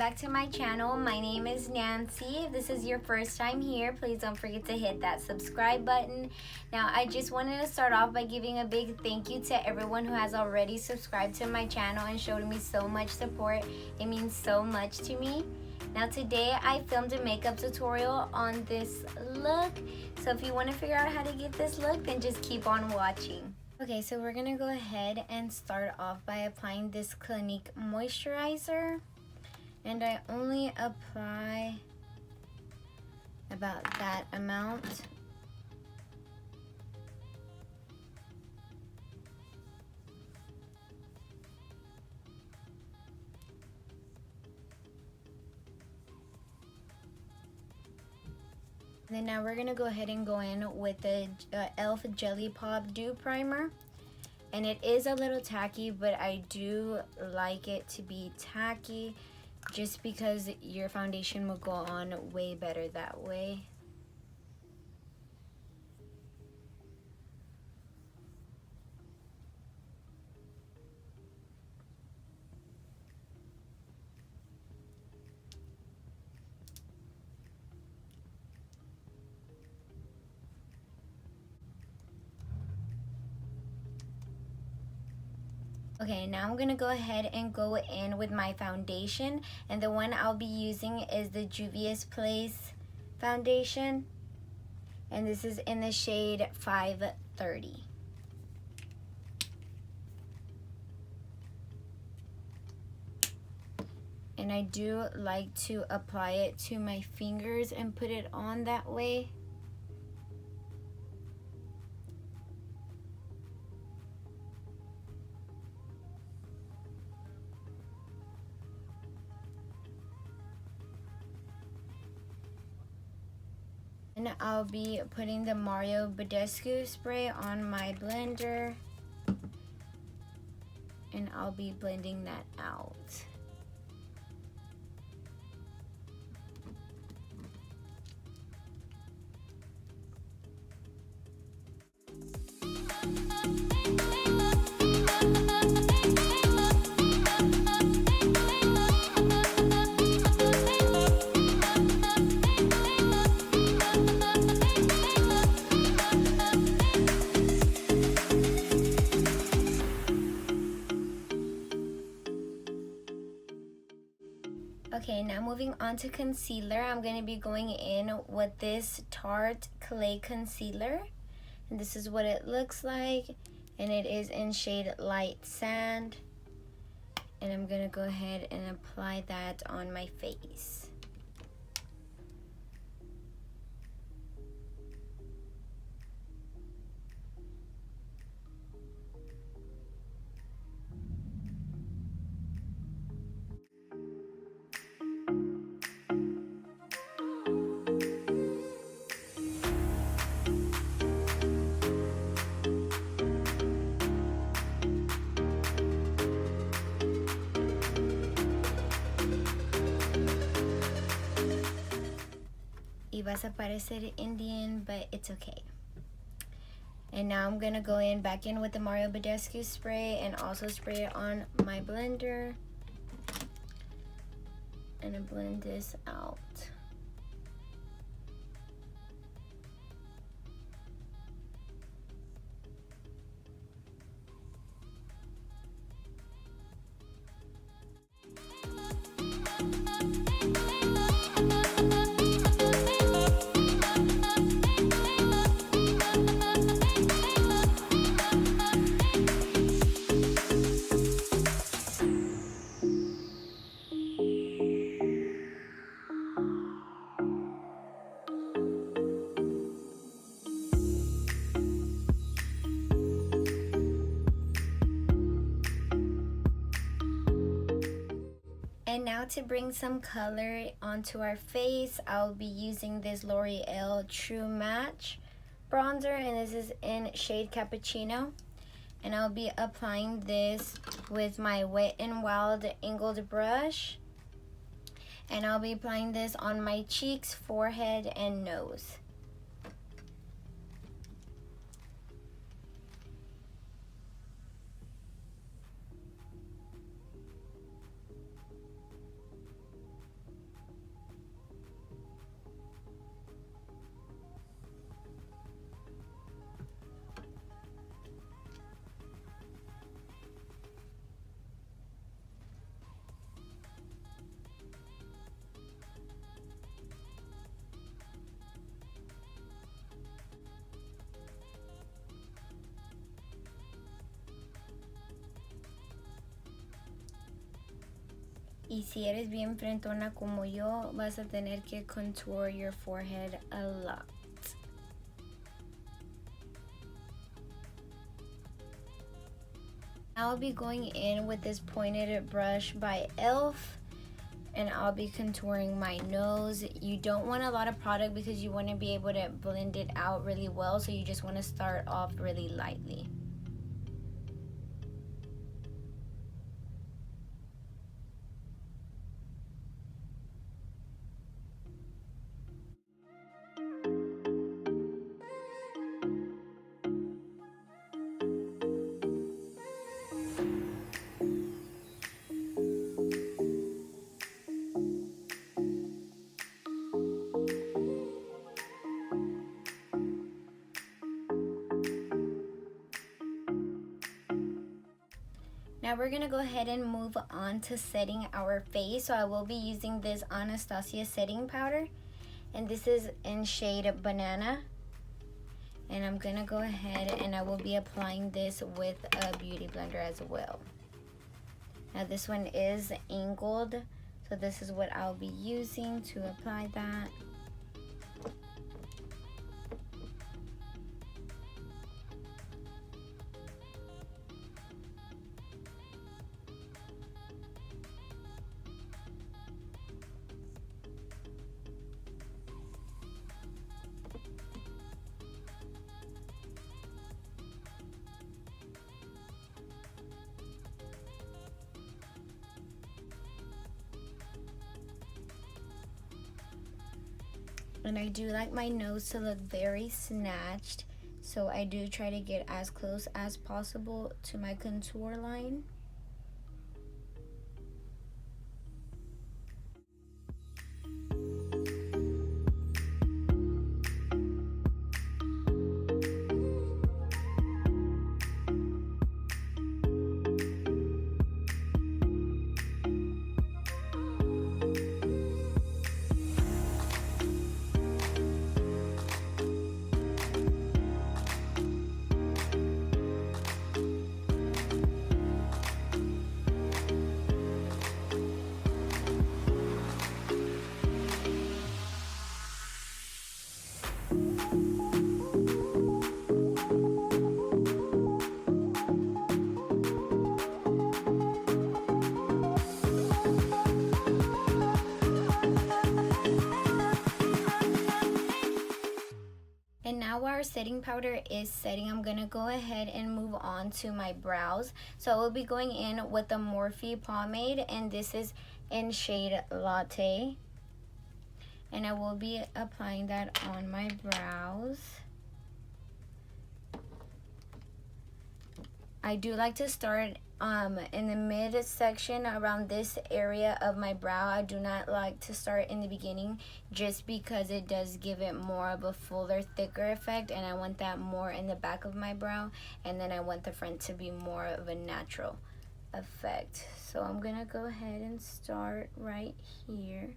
back to my channel. My name is Nancy. If this is your first time here, please don't forget to hit that subscribe button. Now, I just wanted to start off by giving a big thank you to everyone who has already subscribed to my channel and showed me so much support. It means so much to me. Now today I filmed a makeup tutorial on this look. So if you want to figure out how to get this look, then just keep on watching. Okay, so we're gonna go ahead and start off by applying this Clinique moisturizer. And I only apply about that amount. And then now we're gonna go ahead and go in with the e.l.f. Jelly Pop Dew Primer. And it is a little tacky, but I do like it to be tacky just because your foundation will go on way better that way. Okay, now I'm gonna go ahead and go in with my foundation, and the one I'll be using is the Juvia's Place foundation, and this is in the shade 530. And I do like to apply it to my fingers and put it on that way. And I'll be putting the Mario Badescu spray on my blender, and I'll be blending that out. Okay, now moving on to concealer, I'm going to be going in with this Tarte Clay Concealer. And this is what it looks like. And it is in shade Light Sand. And I'm going to go ahead and apply that on my face. Y vas a parecer Indian, but it's okay. And now I'm gonna go in back in with the Mario Badescu spray and also spray it on my blender. And I blend this out. And now to bring some color onto our face, I'll be using this L'Oreal True Match bronzer, and this is in shade Cappuccino. And I'll be applying this with my Wet n Wild angled brush. And I'll be applying this on my cheeks, forehead, and nose. Y si eres bien frentona como yo, vas a tener que contour your forehead a lot. I'll be going in with this pointed brush by e.l.f. and I'll be contouring my nose. You don't want a lot of product because you want to be able to blend it out really well, so you just want to start off really lightly. Now we're gonna go ahead and move on to setting our face. So I will be using this Anastasia setting powder, and this is in shade Banana. And I'm gonna go ahead and I will be applying this with a beauty blender as well. Now this one is angled, so this is what I'll be using to apply that. And I do like my nose to look very snatched, so I do try to get as close as possible to my contour line. And now while our setting powder is setting, I'm gonna go ahead and move on to my brows. So I will be going in with the Morphe pomade, and this is in shade Latte. And I will be applying that on my brows. I do like to start in the mid section around this area of my brow. I do not like to start in the beginning just because it does give it more of a fuller, thicker effect, and I want that more in the back of my brow, and then I want the front to be more of a natural effect. So I'm gonna go ahead and start right here.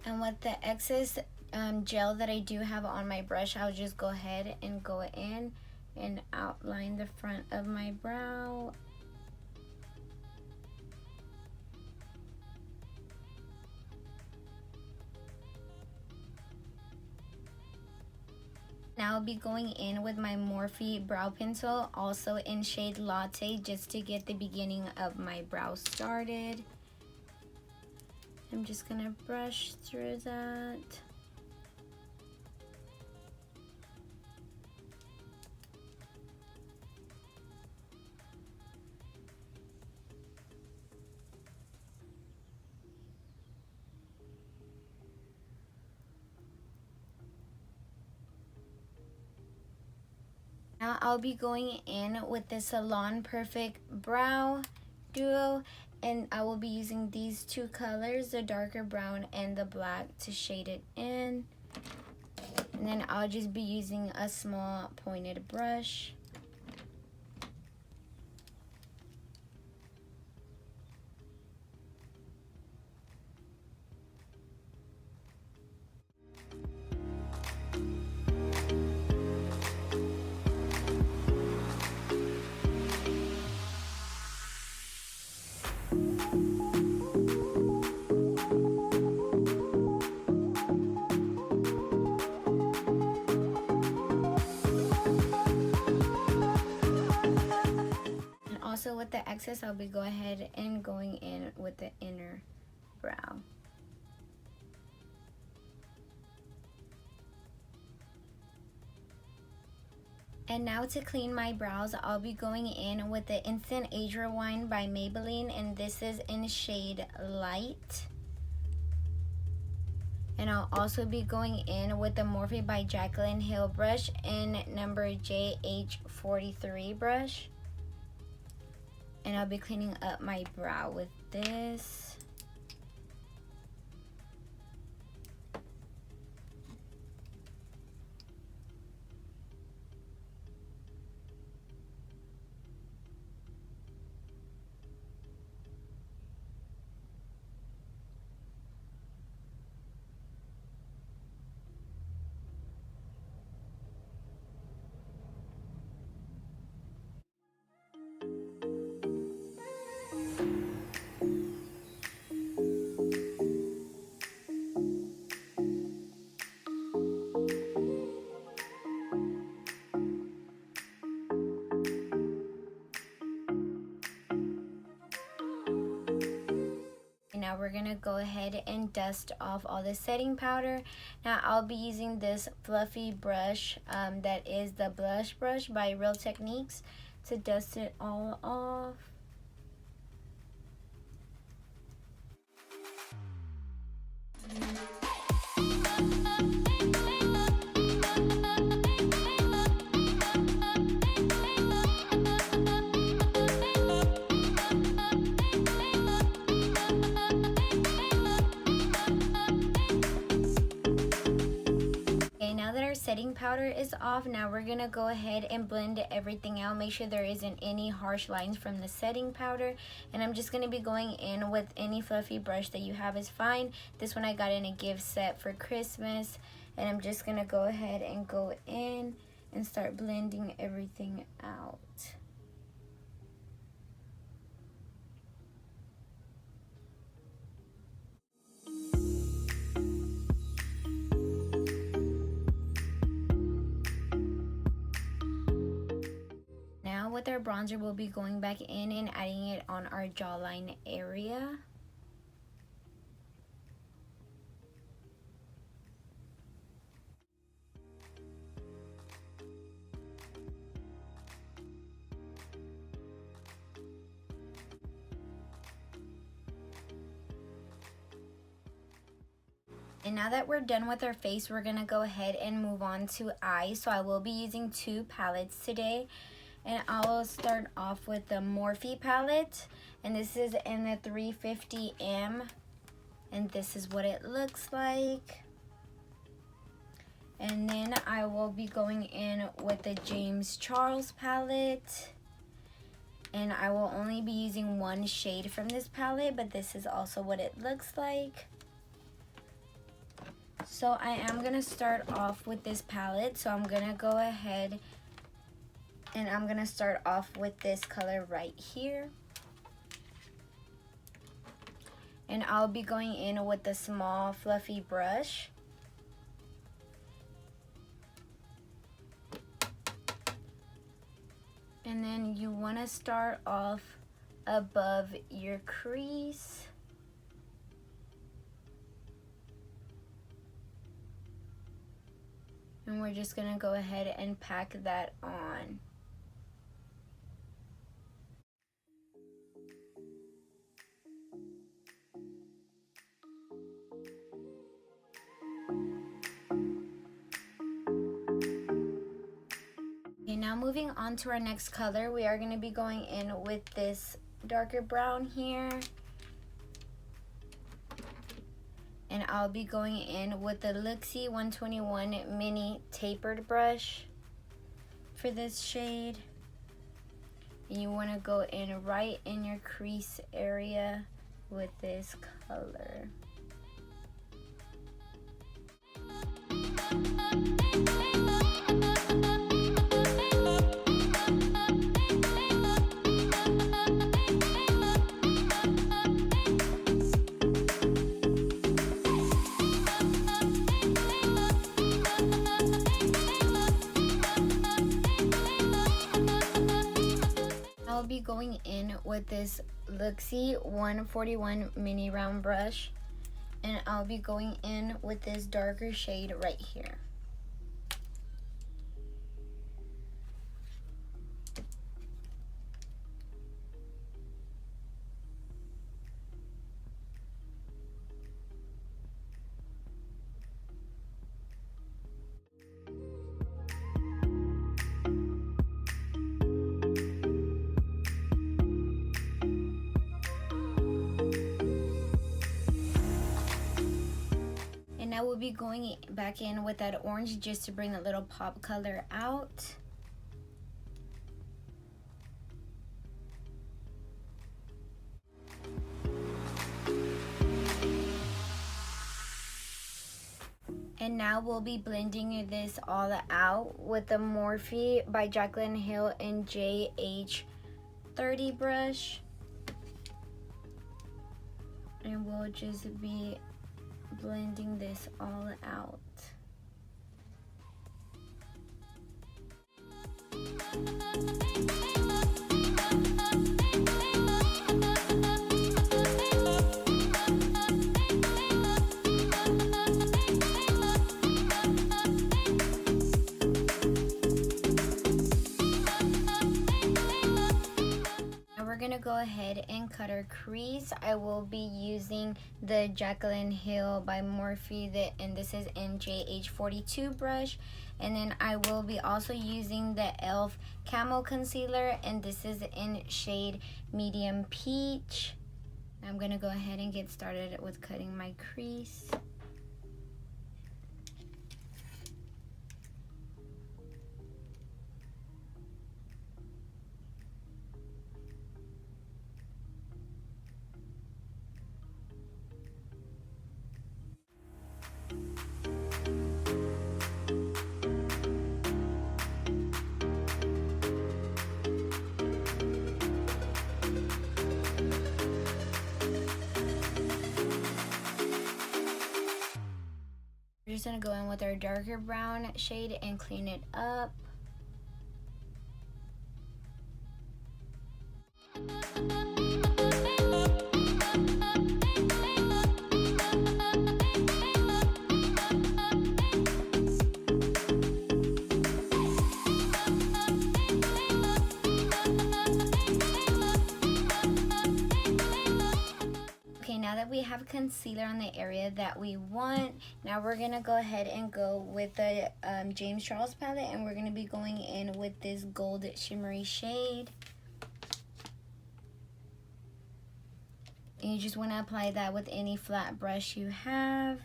And with the excess gel that I do have on my brush, I'll just go ahead and go in and outline the front of my brow. Now I'll be going in with my Morphe brow pencil, also in shade Latte, just to get the beginning of my brow started. I'm just gonna brush through that. Now I'll be going in with the Salon Perfect Brow Duo, and I will be using these two colors, the darker brown and the black, to shade it in. And then I'll just be using a small pointed brush. Also with the excess, I'll be going ahead and going in with the inner brow. And now to clean my brows, I'll be going in with the Instant Age Rewind by Maybelline, and this is in shade Light. And I'll also be going in with the Morphe by Jaclyn Hill brush in number JH43 brush. And I'll be cleaning up my brow with this. Now we're gonna go ahead and dust off all the setting powder. Now I'll be using this fluffy brush that is the blush brush by Real Techniques to dust it all off. Setting powder is off. Now we're gonna go ahead and blend everything out. Make sure there isn't any harsh lines from the setting powder, and I'm just gonna be going in with any fluffy brush that you have is fine. This one I got in a gift set for Christmas, and I'm just gonna go ahead and go in and start blending everything out. With our bronzer, we'll be going back in and adding it on our jawline area. And now that we're done with our face, we're gonna go ahead and move on to eyes. So I will be using two palettes today. And I'll start off with the Morphe palette, and this is in the 350M, and this is what it looks like. And then I will be going in with the James Charles palette, and I will only be using one shade from this palette, but this is also what it looks like. So I am gonna start off with this palette, so I'm gonna go ahead and I'm gonna start off with this color right here. And I'll be going in with the small fluffy brush. And then you wanna start off above your crease. And we're just gonna go ahead and pack that on. Okay, now moving on to our next color, we are going to be going in with this darker brown here. And I'll be going in with the Luxie 121 mini tapered brush for this shade. And you want to go in right in your crease area with this color. I'll be going in with this Luxie 141 mini round brush, and I'll be going in with this darker shade right here. I will be going back in with that orange just to bring a little pop color out. And now we'll be blending this all out with the Morphe by Jaclyn Hill and JH30 brush. And we'll just be blending this all out. Gonna go ahead and cut our crease. I will be using the Jaclyn Hill by Morphe, and this is in JH42 brush, and then I will be also using the e.l.f. Camo Concealer, and this is in shade Medium Peach. I'm gonna go ahead and get started with cutting my crease. We're just gonna go in with our darker brown shade and clean it up. Now that we have concealer on the area that we want, now we're gonna go ahead and go with the James Charles palette, and we're gonna be going in with this gold shimmery shade. And you just want to apply that with any flat brush you have.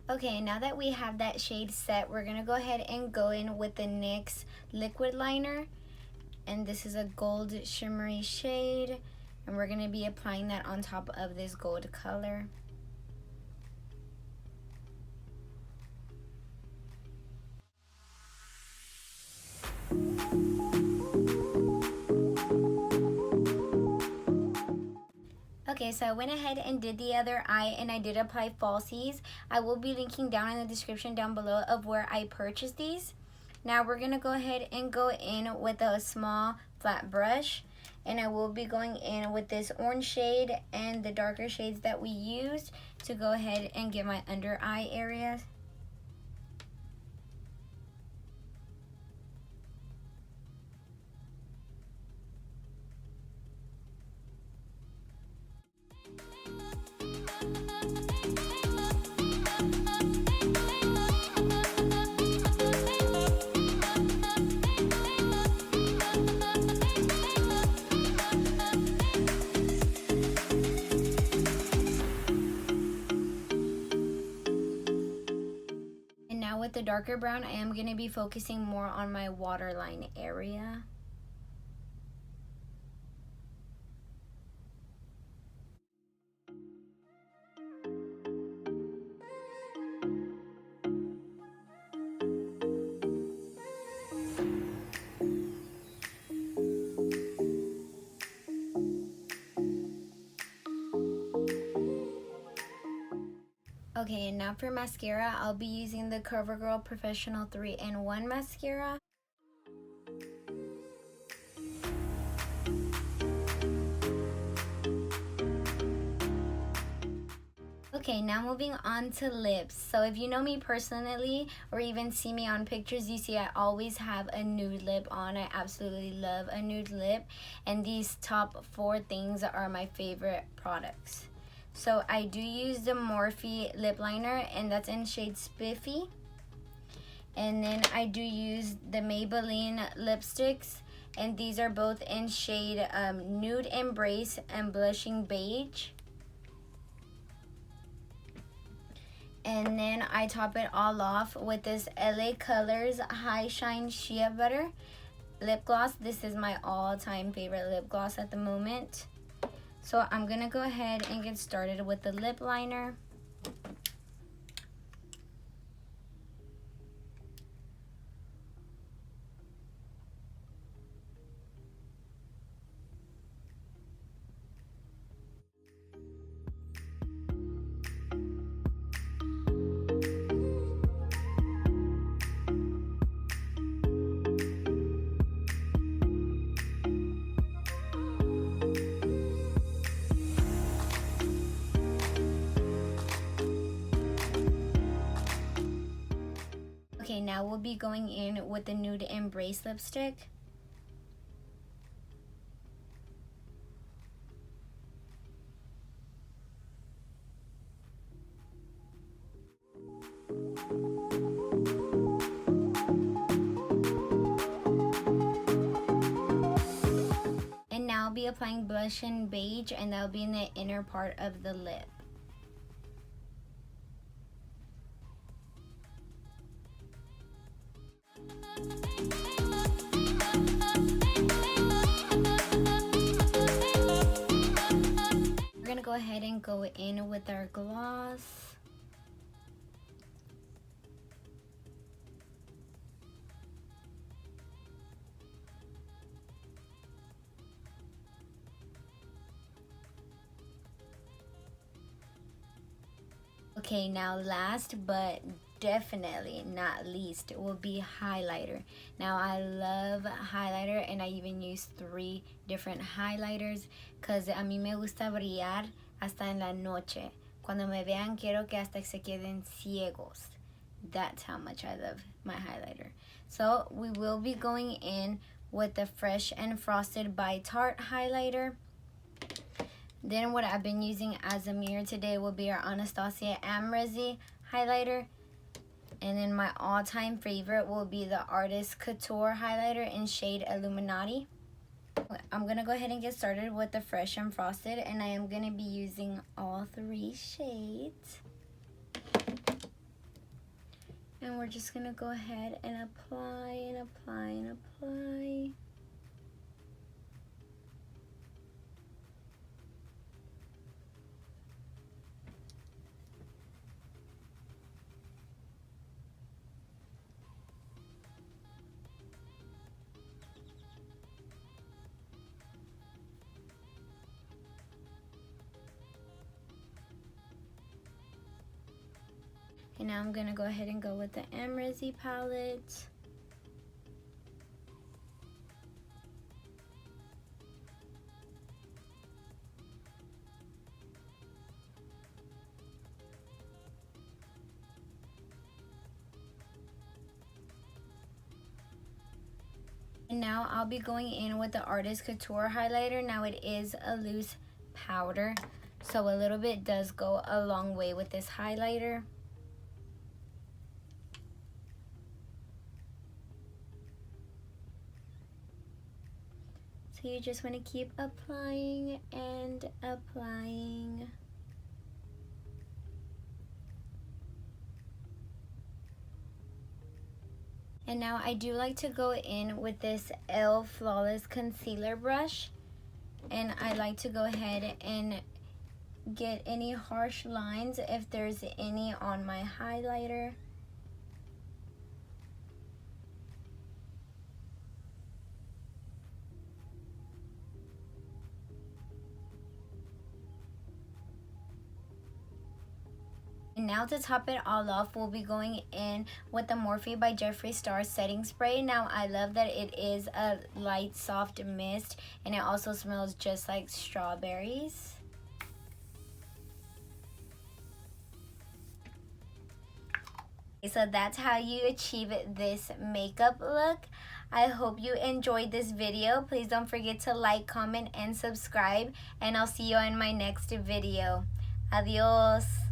Okay, now that we have that shade set, we're gonna go ahead and go in with the NYX liquid liner, and this is a gold shimmery shade, and we're gonna be applying that on top of this gold color. Okay, so I went ahead and did the other eye, and I did apply falsies. I will be linking down in the description down below of where I purchased these. Now we're going to go ahead and go in with a small flat brush, and I will be going in with this orange shade and the darker shades that we used to go ahead and get my under eye area. the darker brown, I am going to be focusing more on my waterline area. Okay, and now for mascara, I'll be using the CoverGirl Professional 3-in-1 mascara. Okay, now moving on to lips. So if you know me personally or even see me on pictures, you see I always have a nude lip on. I absolutely love a nude lip, and these top 4 things are my favorite products. So I do use the Morphe lip liner, and that's in shade Spiffy. And then I do use the Maybelline lipsticks, and these are both in shade Nude Embrace and Blushing Beige. And then I top it all off with this LA Colors High Shine Shea Butter lip gloss. This is my all-time favorite lip gloss at the moment. So I'm gonna go ahead and get started with the lip liner. Okay, now we'll be going in with the Nude Embrace lipstick. And now I'll be applying Blushin Beige, and that'll be in the inner part of the lip. We're gonna go ahead and go in with our gloss. Okay, now last but definitely not least will be highlighter. Now I love highlighter, and I even use 3 different highlighters because a mí me gusta brillar hasta en la noche. Cuando me vean quiero que hasta se queden ciegos. That's how much I love my highlighter. So we will be going in with the Fresh and Frosted by Tarte highlighter. Then what I've been using as a mirror today will be our Anastasia Emrezy highlighter. And then my all-time favorite will be the Artist Couture highlighter in shade Illuminati. I'm going to go ahead and get started with the Fresh and Frosted, and I am going to be using all 3 shades. And we're just going to go ahead and apply and apply and apply. And now I'm going to go ahead and go with the Emrezy palette. And now I'll be going in with the Artist Couture highlighter. Now it is a loose powder, so a little bit does go a long way with this highlighter. So you just want to keep applying and applying. And now I do like to go in with this Elle Flawless Concealer brush. And I like to go ahead and get any harsh lines if there's any on my highlighter. And now to top it all off, we'll be going in with the Morphe by Jeffree Star setting spray. Now I love that it is a light soft mist and it also smells just like strawberries. So that's how you achieve this makeup look. I hope you enjoyed this video. Please don't forget to like, comment, and subscribe. And I'll see you in my next video. Adios.